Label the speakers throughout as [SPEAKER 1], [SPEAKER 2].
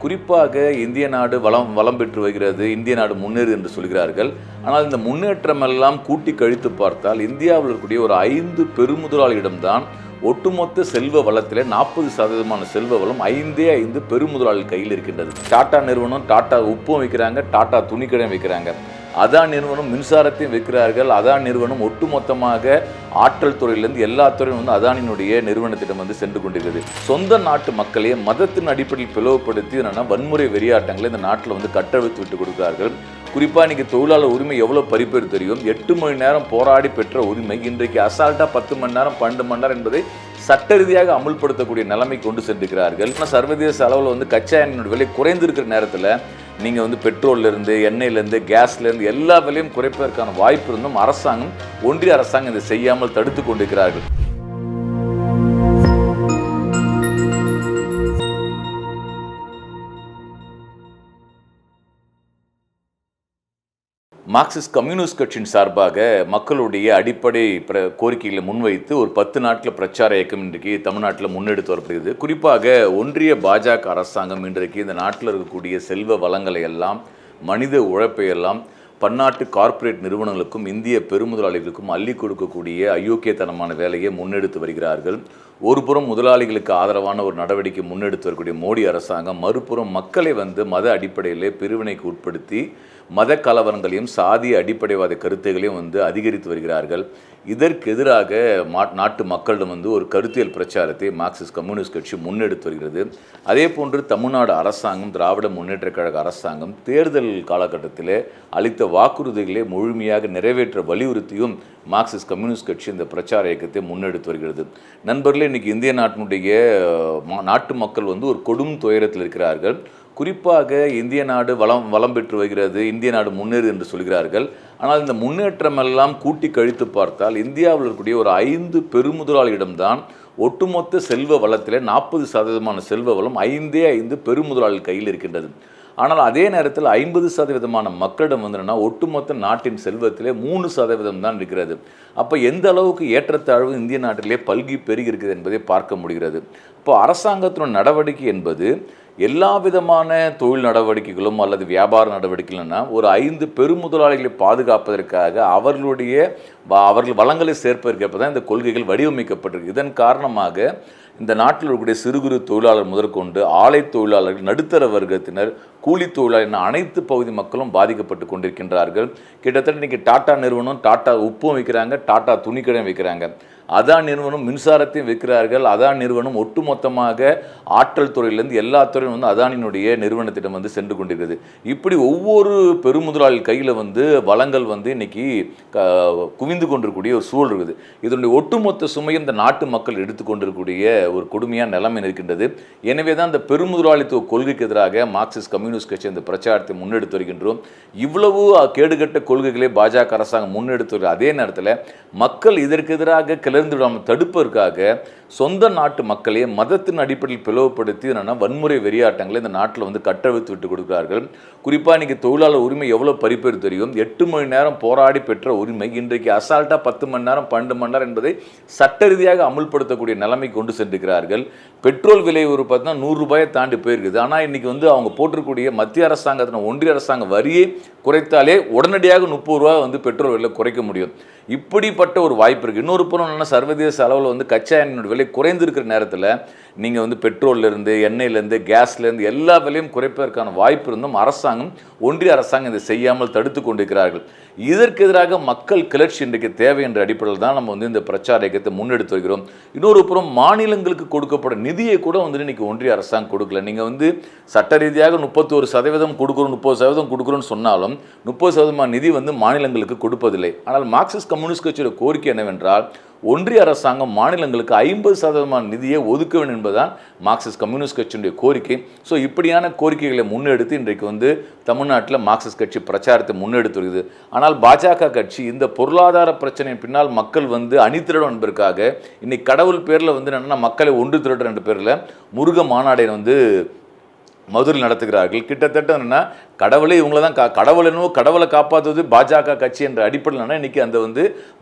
[SPEAKER 1] குறிப்பாக இந்திய நாடு வளம் பெற்று வருகிறது, இந்திய நாடு முன்னேறு என்று சொல்கிறார்கள். ஆனால் இந்த முன்னேற்றமெல்லாம் கூட்டி கழித்து பார்த்தால் இந்தியாவில் இருக்கக்கூடிய ஒரு 5 பெருமுதலாளியிடம்தான் ஒட்டுமொத்த செல்வ வளத்தில் 40% செல்வ வளம் 5 பெருமுதலாளி கையில் இருக்கின்றது. டாடா நிறுவனம் டாடா உப்பும் வைக்கிறாங்க, டாடா துணிக்கடையும் வைக்கிறாங்க, அதான் நிறுவனம் மின்சாரத்தையும் வைக்கிறார்கள். அதான் நிறுவனம் ஒட்டுமொத்தமாக ஆற்றல் துறையிலிருந்து எல்லா துறையும் அதானியினுடைய நிறுவனத்திடம் சென்று கொண்டிருக்கிறது. சொந்த நாட்டு மக்களையே மதத்தின் அடிப்படையில் பிளவுபடுத்தி வன்முறை வெறியாட்டங்களை இந்த நாட்டில் கட்டவிழ்த்து விட்டு கொடுக்கிறார்கள். குறிப்பாக இன்றைக்கி தொழிலாளர் உரிமை எவ்வளோ பறிப்பேறு தெரியும். 8 மணி நேரம் போராடி பெற்ற உரிமை இன்றைக்கு அசால்ட்டாக 10 மணி நேரம் 12 மணி நேரம் என்பதை சட்ட ரீதியாக அமுல்படுத்தக்கூடிய நிலைமை கொண்டு சென்றிருக்கிறார்கள். சர்வதேச அளவில் கச்சா எண்ணெயோட விலை குறைந்திருக்கிற நேரத்தில் நீங்கள் பெட்ரோல்லேருந்து எண்ணெயிலேருந்து கேஸ்லேருந்து எல்லா விலையும் குறைப்பதற்கான வாய்ப்பு இருந்தும் அரசாங்கம் ஒன்றிய அரசாங்கம் இதை செய்யாமல் தடுத்து கொண்டிருக்கிறார்கள். மார்க்சிஸ்ட் கம்யூனிஸ்ட் கட்சியின் சார்பாக மக்களுடைய அடிப்படை கோரிக்கைகளை முன்வைத்து ஒரு 10 நாட்கள் பிரச்சார இயக்கம் இன்றைக்கு தமிழ்நாட்டில் முன்னெடுத்து வரப்படுகிறது. குறிப்பாக ஒன்றிய பாஜக அரசாங்கம் இன்றைக்கு இந்த நாட்டில் இருக்கக்கூடிய செல்வ வளங்களை எல்லாம் மனித உழைப்பை எல்லாம் பன்னாட்டு கார்ப்பரேட் நிறுவனங்களுக்கும் இந்திய பெருமுதலாளிகளுக்கும் அள்ளி கொடுக்கக்கூடிய அயோக்கியத்தனமான வேலையை முன்னெடுத்து வருகிறார்கள். ஒருபுறம் முதலாளிகளுக்கு ஆதரவான ஒரு நடவடிக்கை முன்னெடுத்து வரக்கூடிய மோடி அரசாங்கம், மறுபுறம் மக்களை மத அடிப்படையிலே பிரிவினைக்கு உட்படுத்தி மத கலவரங்களையும் சாதிய அடிப்படைவாத கருத்துகளையும் அதிகரித்து வருகிறார்கள். இதற்கு எதிராக நாட்டு மக்களிடம் ஒரு கருத்தியல் பிரச்சாரத்தை மார்க்சிஸ்ட் கம்யூனிஸ்ட் கட்சி முன்னெடுத்து வருகிறது. அதே போன்று தமிழ்நாடு அரசாங்கம், திராவிட முன்னேற்றக் கழக அரசாங்கம் தேர்தல் காலகட்டத்தில் அளித்த வாக்குறுதிகளை முழுமையாக நிறைவேற்ற வலியுறுத்தியும் மார்க்சிஸ்ட் கம்யூனிஸ்ட் கட்சி இந்த பிரச்சார இயக்கத்தை முன்னெடுத்து வருகிறது. நண்பர்களே, இன்றைக்கி இந்திய நாட்டினுடைய நாட்டு மக்கள் ஒரு கொடும் துயரத்தில் இருக்கிறார்கள். குறிப்பாக இந்திய நாடு வளம் பெற்று வருகிறது, இந்திய நாடு முன்னேறு என்று சொல்கிறார்கள். ஆனால் இந்த முன்னேற்றமெல்லாம் கூட்டி கழித்து பார்த்தால் இந்தியாவில் இருக்கக்கூடிய ஒரு 5 பெருமுதலாளியிடம்தான் ஒட்டுமொத்த செல்வ வளத்தில் 40% செல்வ வளம் 5 பெருமுதலாளி கையில் இருக்கின்றது. ஆனால் அதே நேரத்தில் 50% மக்களிடம் ஒட்டுமொத்த நாட்டின் செல்வத்திலே 3% தான் இருக்கிறது. அப்போ எந்த அளவுக்கு ஏற்றத்தாழ்வு இந்திய நாட்டிலே பல்கி பெருகி இருக்குது என்பதை பார்க்க முடிகிறது. இப்போ அரசாங்கத்தின் நடவடிக்கை என்பது எல்லா விதமான தொழில் நடவடிக்கைகளும் அல்லது வியாபார நடவடிக்கைகள்னா ஒரு 5 பெருமுதலாளிகளை பாதுகாப்பதற்காக அவர்கள் வளங்களை சேர்ப்பதற்கேற்ப தான் இந்த கொள்கைகள் வடிவமைக்கப்பட்டிருக்கு. இதன் காரணமாக இந்த நாட்டில் இருக்கக்கூடிய சிறு குறு தொழிலாளர் முதற்கொண்டு ஆலை தொழிலாளர்கள், நடுத்தர வர்க்கத்தினர், கூலி தொழிலாளர் அனைத்து பகுதி மக்களும் பாதிக்கப்பட்டு கொண்டிருக்கின்றார்கள். கிட்டத்தட்ட இன்றைக்கி டாடா நிறுவனம் டாடா உப்பும் வைக்கிறாங்க, டாடா துணிக்கடையும் வைக்கிறாங்க, அதான் நிறுவனம் மின்சாரத்தையும் வைக்கிறார்கள், அதான் நிறுவனம் ஒட்டுமொத்தமாக ஆற்றல் துறையிலிருந்து எல்லா துறையும் அதானியினுடைய நிறுவனத்திடம் சென்று கொண்டிருக்கிறது. இப்படி ஒவ்வொரு பெருமுதலாளி கையில் வளங்கள் இன்னைக்கு குவிந்து கொண்டிருக்கக்கூடிய ஒரு சூழல் இருக்குது. இதனுடைய ஒட்டுமொத்த சுமையை இந்த நாட்டு மக்கள் எடுத்துக்கொண்டிருக்கக்கூடிய ஒரு கொடுமையான நிலைமை இருக்கின்றது. எனவே தான் இந்த பெருமுதலாளித்துவ கொள்கைக்கு எதிராக மார்க்சிஸ்ட் கம்யூனிஸ்ட் கட்சி இந்த பிரச்சாரத்தை முன்னெடுத்து வருகின்றோம். இவ்வளவு கேடுகட்ட கொள்கைகளை பாஜக அரசாங்கம் முன்னெடுத்து வருகிற அதே நேரத்தில் மக்கள் இதற்கு எதிராக கிளர்ந்து விடாமல் தடுப்பதற்காக சொந்த நாட்டு மக்களையே மதத்தின் அடிப்படையில் பிளவுபடுத்தி வன்முறை வெறியாட்டங்களை இந்த நாட்டில் கட்டவிழ்த்து விட்டு கொடுக்கிறார்கள். குறிப்பாக இன்றைக்கி தொழிலாளர் உரிமை எவ்வளோ பறிப்பேறு தெரியும். 8 மணி நேரம் போராடி பெற்ற உரிமை இன்றைக்கு அசால்ட்டாக 10 மணி நேரம் 12 மணி நேரம் என்பதை சட்ட ரீதியாக அமுல்படுத்தக்கூடிய நிலைமை கொண்டு சென்றிருக்கிறார்கள். பெட்ரோல் விலை ஒரு பார்த்தீங்கன்னா 100 ரூபாயை தாண்டி போயிருக்குது. ஆனால் இன்றைக்கி அவங்க போட்டிருக்கூடிய மத்திய அரசாங்கத்தின் ஒன்றிய அரசாங்க வரியை குறைத்தாலே உடனடியாக 30 ரூபா பெட்ரோல் விலை குறைக்க முடியும். இப்படிப்பட்ட ஒரு வாய்ப்பு இருக்குது. இன்னொரு புறம் சர்வதேச அளவில் கச்சா எண்ணெயோட விலை குறைந்திருக்கிற நேரத்தில் நீங்கள் பெட்ரோல்லேருந்து எண்ணெயிலேருந்து கேஸ்லேருந்து எல்லா விலையும் குறைப்பதற்கான வாய்ப்பு இருந்தும் அரசாங்கம், ஒன்றிய அரசாங்கம் இதை செய்யாமல் தடுத்து கொண்டிருக்கிறார்கள். இதற்கு எதிராக மக்கள் கிளர்ச்சி இன்றைக்கு தேவை என்ற அடிப்படையில் தான் நம்ம இந்த பிரச்சார இயக்கத்தை முன்னெடுத்து வருகிறோம். இன்னொரு புறம் மாநிலங்களுக்கு கொடுக்கப்படும் நிதியை கூட இன்றைக்கி ஒன்றிய அரசாங்கம் கொடுக்கல. நீங்கள் சட்ட ரீதியாக 31% கொடுக்குறோம், 30% கொடுக்குறோன்னு சொன்னாலும் 30% நிதி மாநிலங்களுக்கு கொடுப்பதில்லை. ஆனால் மார்க்சிஸ்ட் கம்யூனிஸ்ட் கட்சியோட கோரிக்கை என்னவென்றால் ஒன்றிய அரசாங்கம் மாநிலங்களுக்கு 50% நிதியை ஒதுக்க வேண்டும் என்பதுதான் மார்க்சிஸ்ட் கம்யூனிஸ்ட் கட்சியினுடைய கோரிக்கை. ஸோ இப்படியான கோரிக்கைகளை முன்னெடுத்து இன்றைக்கு தமிழ்நாட்டில் மார்க்சிஸ்ட் கட்சி பிரச்சாரத்தை முன்னெடுத்து வருகிறது. ஆனால் பாஜக கட்சி இந்த பொருளாதார பிரச்சனையின் பின்னால் மக்கள் அணி திரடும் என்பதற்காக இன்னைக்கு கடவுள் பேரில் என்னென்னா மக்களை ஒன்று திரட்டுற என்ற பேரில் முருக மாநாடை மதுரையில் நடத்துகிறார்கள். கிட்டத்தட்ட என்னன்னா கடவுளே இவங்கள தான் கடவுளை காப்பாற்றுவது பாஜக கட்சி என்ற அடிப்படையில் இன்னைக்கு அந்த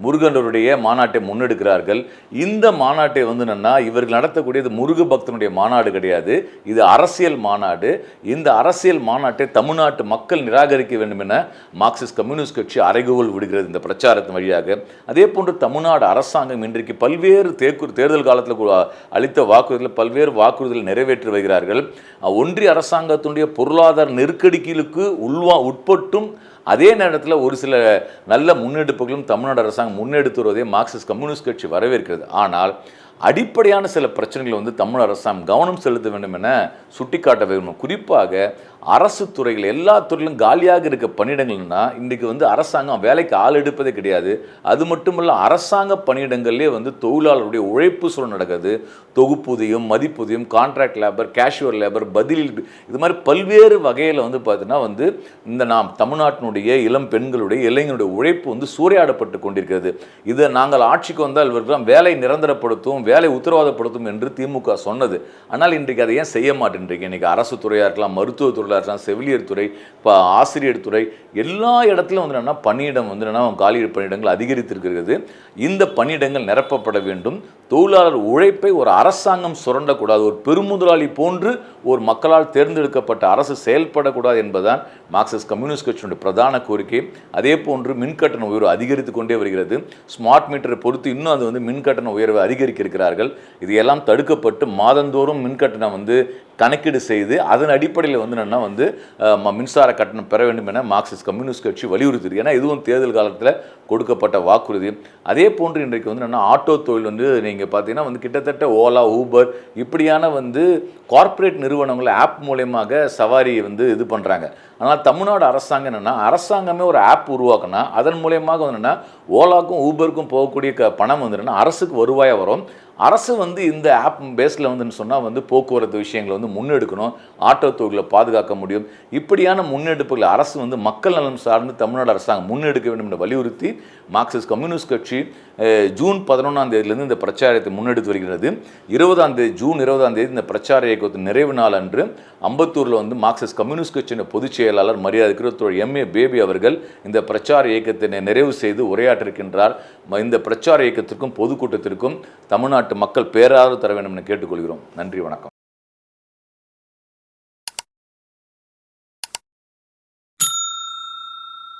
[SPEAKER 1] முருகனுடைய மாநாட்டை முன்னெடுக்கிறார்கள். இந்த மாநாட்டை என்னன்னா இவர்கள் நடத்தக்கூடியது முருக பக்தனுடைய மாநாடு கிடையாது, இது அரசியல் மாநாடு. இந்த அரசியல் மாநாட்டை தமிழ்நாட்டு மக்கள் நிராகரிக்க வேண்டும் என மார்க்சிஸ்ட் கம்யூனிஸ்ட் கட்சி அறைகூவல் விடுகிறது இந்த பிரச்சாரத்தின் வழியாக. அதே போன்று தமிழ்நாடு அரசாங்கம் இன்றைக்கு பல்வேறு தேர்தல் காலத்தில் அளித்த வாக்குறுதிகள் பல்வேறு வாக்குறுதிகள் நிறைவேற்றி வருகிறார்கள். ஒன்றிய அரசாங்கத்தினுடைய பொருளாதார நெருக்கடிகளுக்கு உட்பட்டும் அதே நேரத்தில் ஒரு சில நல்ல முன்னெடுப்புகளும் தமிழ்நாடு அரசாங்கம் முன்னெடுத்து வருவதை மார்க்சிஸ்ட் கம்யூனிஸ்ட் கட்சி வரவேற்கிறது. ஆனால் அடிப்படையான சில பிரச்சனைகள் தமிழ் அரசாங்கம் கவனம் செலுத்த வேண்டும் என சுட்டிக்காட்ட வேண்டும். குறிப்பாக அரசு துறைகள் எல்லா துறையிலும் காலியாக இருக்க பணியிடங்கள்னா இன்றைக்கு அரசாங்கம் வேலைக்கு ஆள் எடுப்பதே கிடையாது. அது மட்டுமல்ல, அரசாங்க பணியிடங்கள்லேயே தொழிலாளருடைய உழைப்பு சூழல் நடக்குது. தொகுப்பூதியம், மதிப்பூதியம், கான்ட்ராக்ட் லேபர், கேஷுவல் லேபர், பதில் இது மாதிரி பல்வேறு வகையில் பார்த்தீங்கன்னா இந்த நாம் தமிழ்நாட்டினுடைய இளம் பெண்களுடைய இளைஞருடைய உழைப்பு சூறையாடப்பட்டு கொண்டிருக்கிறது. இதை நாங்கள் ஆட்சிக்கு வந்தால் இவர்கள் வேலை நிரந்தரப்படுத்தும், வேலை உத்தரவாதப்படுத்தும் என்று திமுக சொன்னது. ஆனால் இன்றைக்கு அதை ஏன் செய்ய மாட்டேன்றீங்க? இன்றைக்கி அரசு துறையாக இருக்கலாம், மருத்துவத்துறையாக இருக்கலாம், செவிலியர் துறை, இப்போ ஆசிரியர் துறை, எல்லா இடத்துலையும் என்னென்னா பணியிடம் என்னென்னா காலி பணியிடங்கள் அதிகரித்திருக்கிறது. இந்த பணியிடங்கள் நிரப்பப்பட வேண்டும். தொழிலாளர் உழைப்பை ஒரு அரசாங்கம் சுரண்டக்கூடாது. ஒரு பெருமுதலாளி போன்று ஒரு மக்களால் தேர்ந்தெடுக்கப்பட்ட அரசு செயல்படக்கூடாது என்பதுதான் மார்க்சிஸ்ட் கம்யூனிஸ்ட் கட்சியினுடைய பிரதான கோரிக்கை. அதே போன்று மின்கட்டண உயர்வு அதிகரித்து கொண்டே வருகிறது. ஸ்மார்ட் மீட்டரை பொறுத்து இன்னும் அது மின்கட்டண உயர்வை அதிகரிக்க இருக்கிறார்கள். இது எல்லாம் தடுக்கப்பட்டு மாதந்தோறும் மின்கட்டணம் கணக்கீடு செய்து அதன் அடிப்படையில் என்னென்னா மின்சார கட்டணம் பெற வேண்டும் என மார்க்சிஸ்ட் கம்யூனிஸ்ட் கட்சி வலியுறுத்திருக்கு. ஏன்னா இதுவும் தேர்தல் காலத்தில் கொடுக்கப்பட்ட வாக்குறுதி. அதே போன்று இன்றைக்கு என்னென்னா ஆட்டோ தொழில் நீங்கள் பார்த்தீங்கன்னா கிட்டத்தட்ட ஓலா, ஊபர் இப்படியான கார்ப்பரேட் நிறுவனங்கள் ஆப் மூலயமாக சவாரி இது பண்ணுறாங்க. ஆனால் தமிழ்நாடு அரசாங்கம் என்னென்னா அரசாங்கமே ஒரு ஆப் உருவாக்குனா அதன் மூலயமாக என்னென்னா ஓலாக்கும் ஊபருக்கும் போகக்கூடிய பணம் அரசுக்கு வருவாயாக வரும். அரசு இந்த ஆப் பேஸில் சொன்னால் போக்குவரத்து விஷயங்களை முன்னெடுக்கணும், ஆட்டோ தொழிலை பாதுகாக்க முடியும். இப்படியான முன்னெடுப்புகளை அரசு மக்கள் நலம் சார்ந்து தமிழ்நாடு அரசாங்கம் முன்னெடுக்க வேண்டும் என்று வலியுறுத்தி மார்க்சிஸ்ட் கம்யூனிஸ்ட் கட்சி ஜூன் 11ஆம் தேதியிலிருந்து இந்த பிரச்சாரத்தை முன்னெடுத்து வருகிறது. ஜூன் 20ஆம் தேதி இந்த பிரச்சார இயக்கத்தின் நிறைவு நாள் அன்று அம்பத்தூரில் மார்க்சிஸ்ட் கம்யூனிஸ்ட் கட்சியின் பொதுச் செயலாளர் மரியாதைக்குரிய திரு எம்.ஏ. பேபி அவர்கள் இந்த பிரச்சார இயக்கத்தை நிறைவு செய்து உரையாற்றிருக்கின்றார். இந்த பிரச்சார இயக்கத்திற்கும் பொதுக்கூட்டத்திற்கும் தமிழ்நாட்டு மக்கள் பேராதரவு தர வேண்டும் என கேட்டுக்கொள்கிறோம். நன்றி, வணக்கம்.